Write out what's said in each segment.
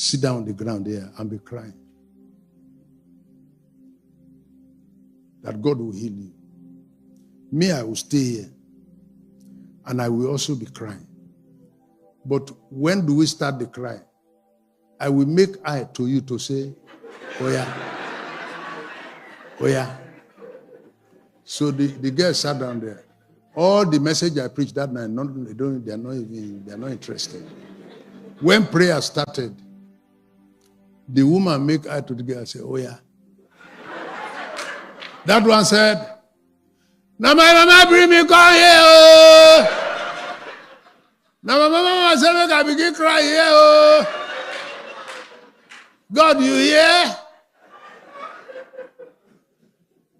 sit down on the ground there and be crying. That God will heal you. Me, I will stay here. And I will also be crying. But when do we start the cry? I will make eye to you to say, oh yeah. Oh yeah. So the girl sat down there. All the message I preached that night, they are not interested. When prayer started, the woman make eye to the girl and say, oh yeah. That one said, now my mama bring me come here. Oh. Now my mama said, make I begin cry here. Oh. God, you hear?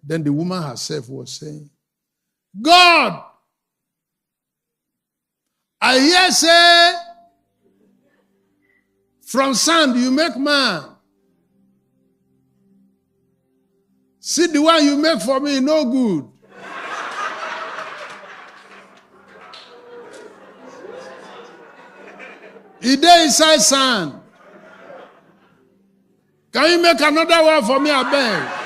Then the woman herself was saying, God, I hear say, from sand you make man. See the one you make for me, no good. He dey inside sand. Can you make another one for me, I beg?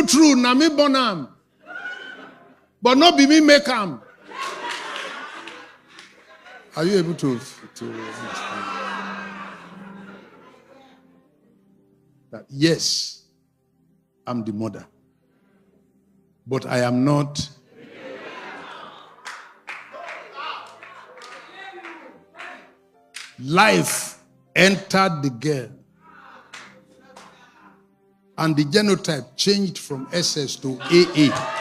True, na me born am. But not be me make am. Are you able to understand? That yes, I'm the mother. But I am not. Life entered the girl. And the genotype changed from SS to AA.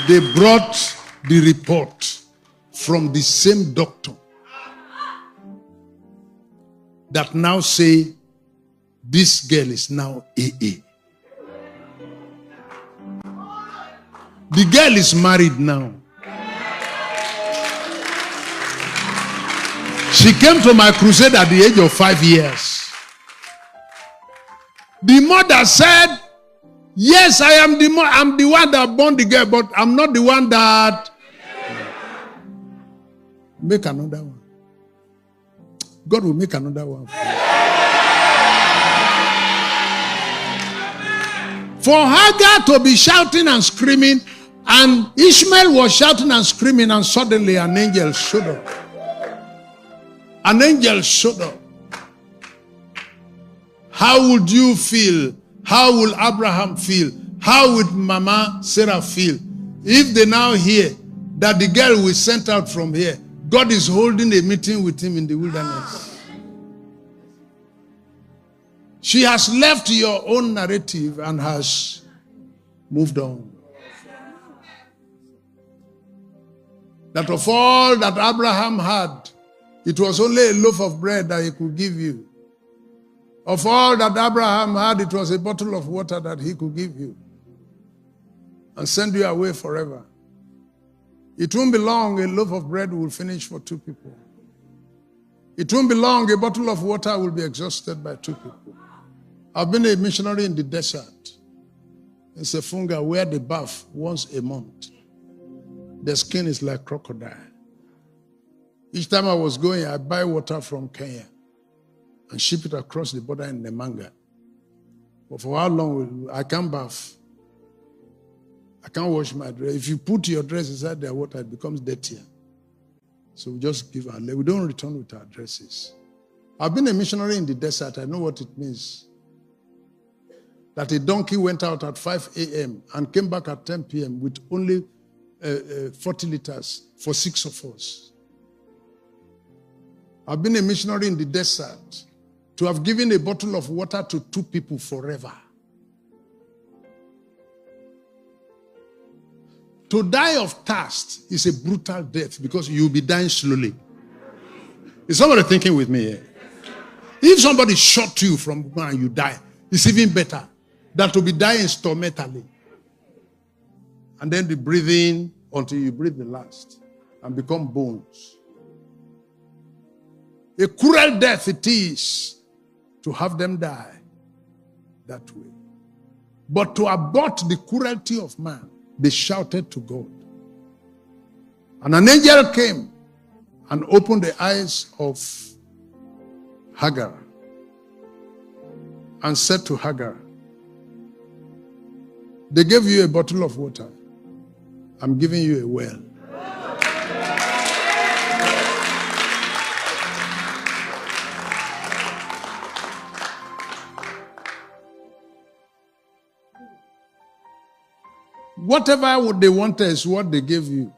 They brought the report from the same doctor that now say this girl is now AA. The girl is married now. She came to my crusade at the age of 5 years. The mother said, yes, I'm the one that born the girl, but I'm not the one that... Make another one. God will make another one for you. For Hagar to be shouting and screaming, and Ishmael was shouting and screaming, and suddenly an angel showed up. An angel showed up. How would you feel? How will Abraham feel? How would Mama Sarah feel if they now hear that the girl we sent out from here, God is holding a meeting with him in the wilderness? She has left your own narrative and has moved on. That of all that Abraham had, it was only a loaf of bread that he could give you. Of all that Abraham had, it was a bottle of water that he could give you and send you away forever. It won't be long, a loaf of bread will finish for 2 people. It won't be long, a bottle of water will be exhausted by 2 people. I've been a missionary in the desert. In Sefunga, where they bath once a month. The skin is like crocodile. Each time I was going, I buy water from Kenya and ship it across the border in Nemanga. But for how long I can't bath? I can't wash my dress. If you put your dress inside the water, it becomes dirtier. So we just give our leg. We don't return with our dresses. I've been a missionary in the desert. I know what it means. That a donkey went out at 5 a.m. and came back at 10 p.m. with only 40 liters for 6 of us. I've been a missionary in the desert to have given a bottle of water to 2 people forever. To die of thirst is a brutal death because you'll be dying slowly. Is somebody thinking with me here? If somebody shot you from where you die, it's even better than to be dying stormentally. And then be breathing until you breathe the last and become bones. A cruel death it is to have them die. that way. But to abort the cruelty of man, they shouted to God. And an angel came and opened the eyes of Hagar and said to Hagar, they gave you a bottle of water. I'm giving you a well. Whatever they wanted is what they gave you.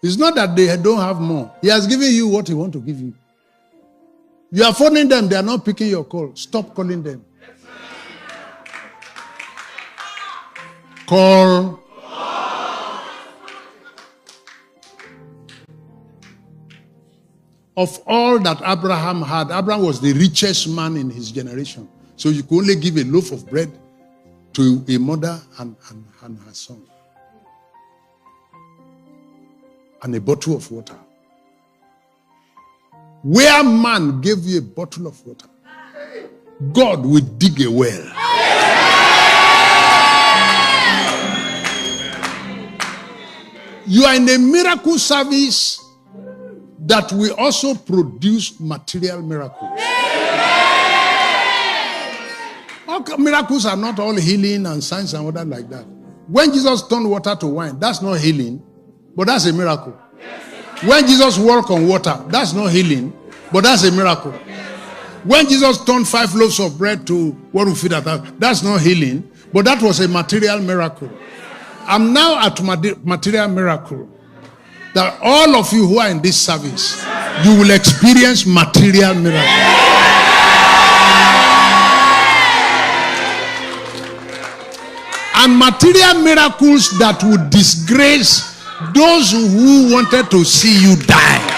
It's not that they don't have more. He has given you what he wants to give you. You are phoning them, they are not picking your call. Stop calling them. Call. Of all that Abraham had, Abraham was the richest man in his generation. So you could only give a loaf of bread to a mother and her son. And a bottle of water. Where man gave you a bottle of water, God will dig a well. You are in a miracle service that will also produce material miracles. Miracles are not all healing and signs and other like that. When Jesus turned water to wine, that's not healing, but that's a miracle. When Jesus walked on water, that's not healing, but that's a miracle. When Jesus turned 5 loaves of bread to what we feed at that, that's not healing, but that was a material miracle. I'm now at material miracle. That all of you who are in this service, you will experience material miracle. And material miracles that would disgrace those who wanted to see you die.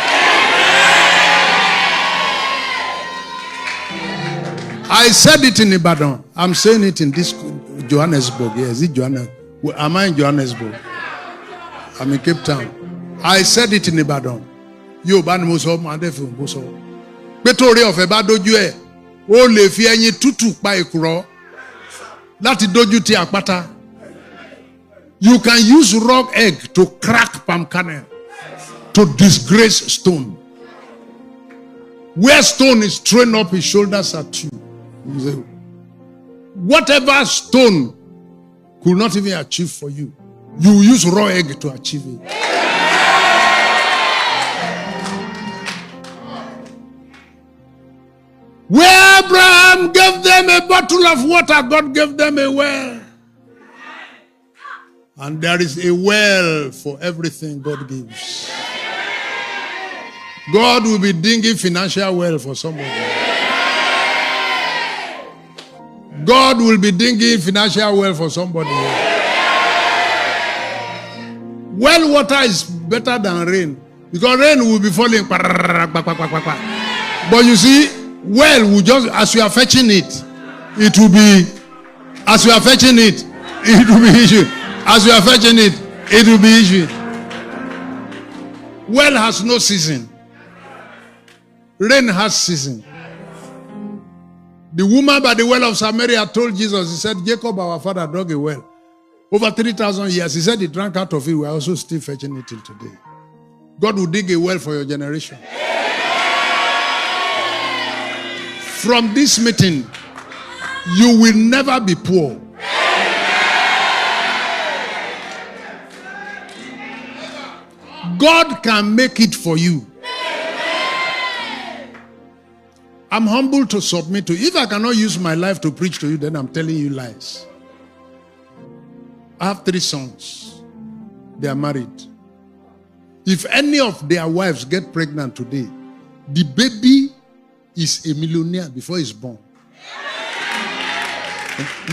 I said it in Ibadan. I'm saying it in this Johannesburg. Yeah, is it Johannesburg? Am I in Johannesburg? I'm in Cape Town. I said it in Ibadan. Yo ban mo so ma de fun bo so. Pe tori o fe ba doju e, o le fi eyin tutu pa ekuro láti doju ti àpáta. You can use raw egg to crack palm kernel, to disgrace stone. Where stone is thrown up his shoulders at you. Whatever stone could not even achieve for you, you use raw egg to achieve it. Where Abraham gave them a bottle of water, God gave them a well. And there is a well for everything God gives. God will be digging financial well for somebody. God will be digging financial well for somebody. Well water is better than rain, because rain will be falling. But you see, well will just, as you are fetching it, it will be, as you are fetching it, it will be issued. As you are fetching it, it will be issued. Well has no season. Rain has season. The woman by the well of Samaria told Jesus, he said, Jacob our father dug a well. Over 3,000 years. He said he drank out of it. We are also still fetching it till today. God will dig a well for your generation. From this meeting, you will never be poor. God can make it for you. I'm humble to submit to you. If I cannot use my life to preach to you, then I'm telling you lies. I have 3 sons. They are married. If any of their wives get pregnant today, the baby is a millionaire before he's born.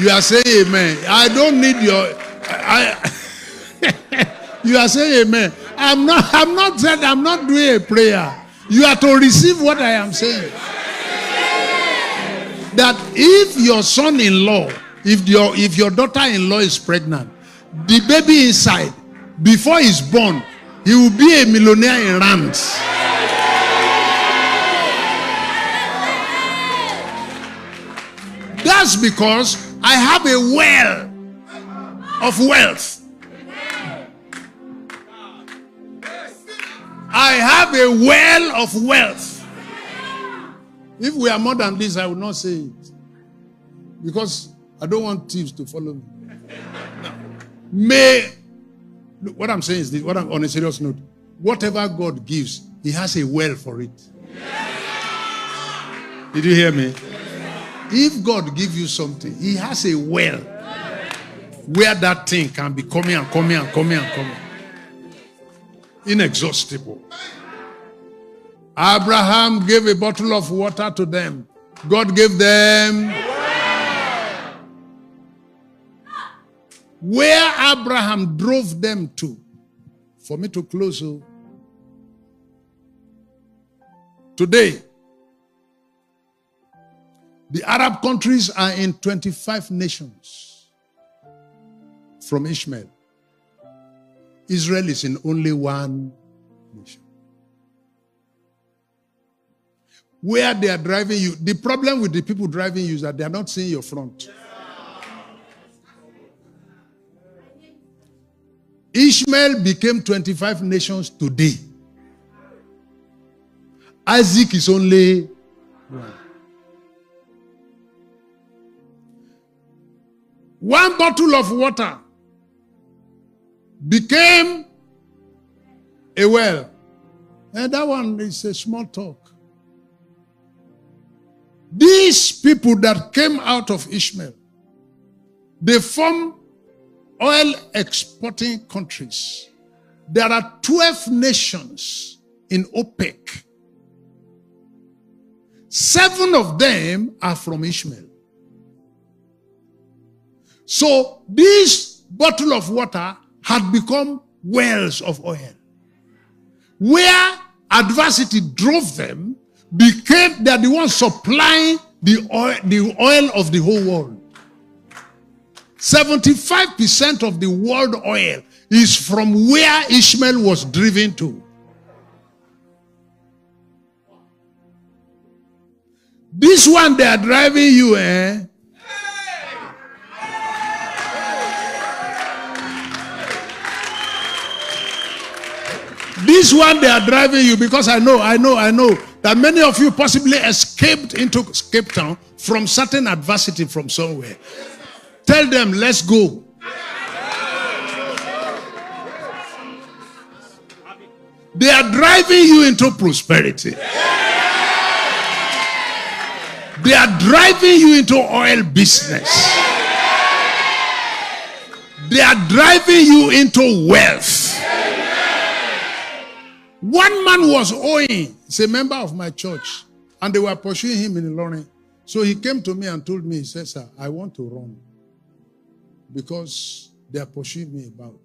You are saying amen. I don't need your... You are saying amen. I'm not doing a prayer. You are to receive what I am saying. That if your son-in-law, if your daughter-in-law is pregnant, the baby inside, before he's born, he will be a millionaire in rands. That's because I have a well of wealth. I have a well of wealth. If we are more than this, I will not say it. Because I don't want thieves to follow me. Look, what I'm saying is this, on a serious note, whatever God gives, He has a well for it. Did you hear me? If God gives you something, He has a well where that thing can be coming and coming and coming and coming. Inexhaustible. Abraham gave a bottle of water to them. God gave them where Abraham drove them to. For me to close. Today, the Arab countries are in 25 nations from Ishmael. Israel is in only one nation. Where they are driving you, the problem with the people driving you is that they are not seeing your front. Ishmael became 25 nations today. Isaac is only one. One bottle of water became a well. And that one is a small talk. These people that came out of Ishmael, they form oil exporting countries. There are 12 nations in OPEC. 7 of them are from Ishmael. So this bottle of water had become wells of oil. Where adversity drove them, became they are the ones supplying the oil of the whole world. 75% of the world oil is from where Ishmael was driven to. This one they are driving you, This one they are driving you, because I know that many of you possibly escaped into Cape Town from certain adversity from somewhere. Tell them, let's go. They are driving you into prosperity. They are driving you into oil business. They are driving you into wealth. One man was owing. He's a member of my church. And they were pursuing him in Ilorin. So he came to me and told me, he said, sir, I want to run. Because they are pursuing me about.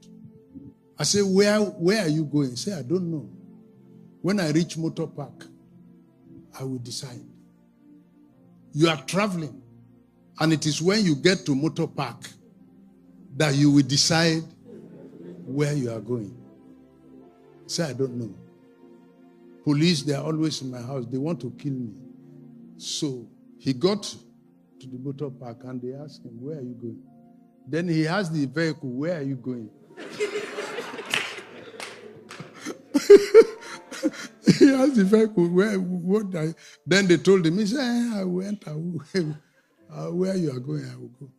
I said, where are you going? He said, I don't know. When I reach Motor Park, I will decide. You are traveling. And it is when you get to Motor Park that you will decide where you are going. I said, I don't know. Police, they are always in my house. They want to kill me. So he got to the Motor Park and they asked him, where are you going? Then he asked the vehicle, where are you going? He asked the vehicle, then they told him, he said, I went, where you are going, I will go.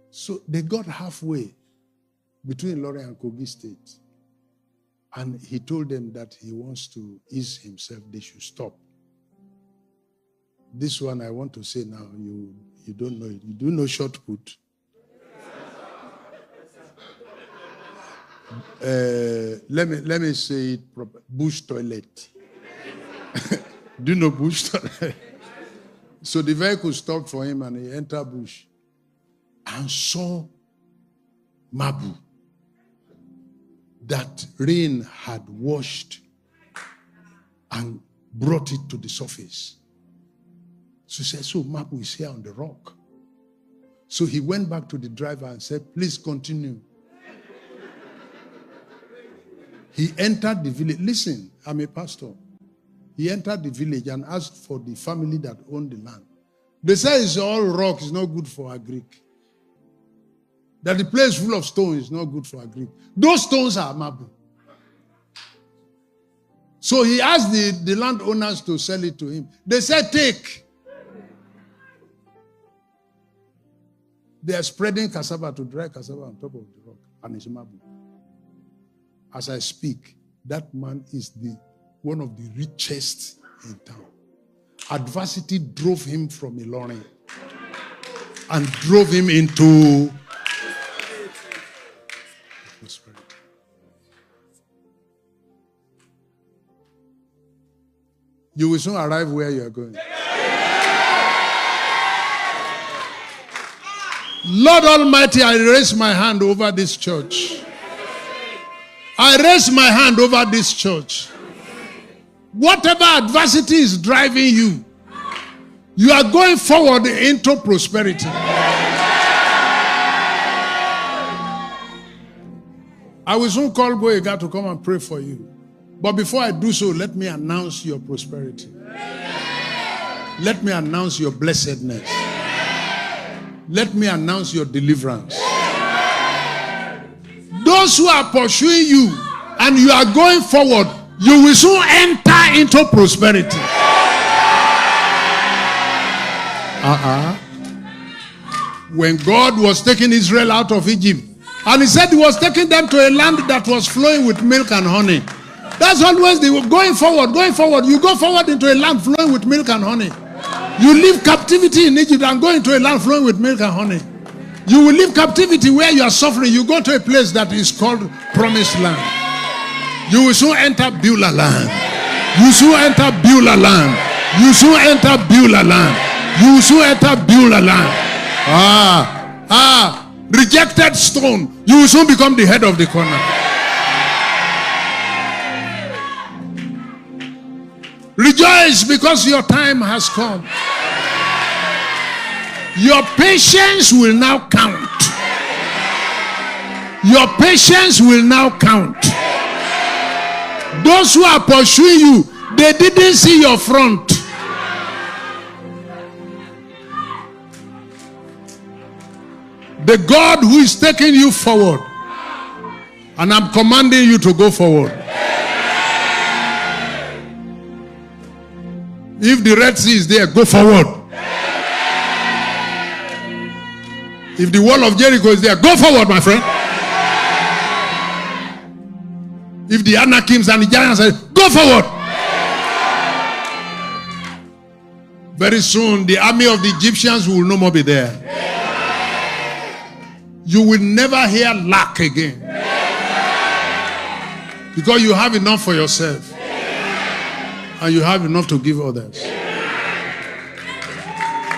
So they got halfway between Ilorin and Kogi State. And he told them that he wants to ease himself. They should stop. This one I want to say now, you don't know it. You do know short put. Let me say it proper. Bush toilet. Do you know bush toilet? So the vehicle stopped for him and he entered bush and saw Mabu that rain had washed and brought it to the surface. So he said, so Mabu is here on the rock. So he went back to the driver and said, please continue. He entered the village. Listen, I'm a pastor. He entered the village and asked for the family that owned the land. They say it's all rock, it's not good for a Greek. That the place full of stones is not good for a Greek. Those stones are marble. So he asked the landowners to sell it to him. They said, take. They are spreading cassava to dry cassava on top of the rock. And it's marble. As I speak, that man is one of the richest in town. Adversity drove him from Ilorin and drove him into prosperity. You will soon arrive where you are going. Lord Almighty, I raise my hand over this church. I raise my hand over this church. Whatever adversity is driving you, you are going forward into prosperity. I will soon call Goyega to come and pray for you. But before I do so, let me announce your prosperity. Let me announce your blessedness. Let me announce your deliverance. Those who are pursuing you and you are going forward, you will soon enter into prosperity. When God was taking Israel out of Egypt, and he said he was taking them to a land that was flowing with milk and honey. That's always they were going forward, going forward. You go forward into a land flowing with milk and honey. You leave captivity in Egypt and go into a land flowing with milk and honey. You will leave captivity where you are suffering. You go to a place that is called Promised Land. You will soon enter Beulah land. You soon enter Beulah land. You soon enter Beulah land. You soon enter Beulah land. Rejected stone. You will soon become the head of the corner. Rejoice because your time has come. Your patience will now count. Your patience will now count. Those who are pursuing you, they didn't see your front. The God who is taking you forward, and I'm commanding you to go forward. If the Red Sea is there, go forward. If the wall of Jericho is there, go forward, my friend. If the Anakims and the giants are there, go forward. Very soon, the army of the Egyptians will no more be there. You will never hear lack again. Because you have enough for yourself. And you have enough to give others.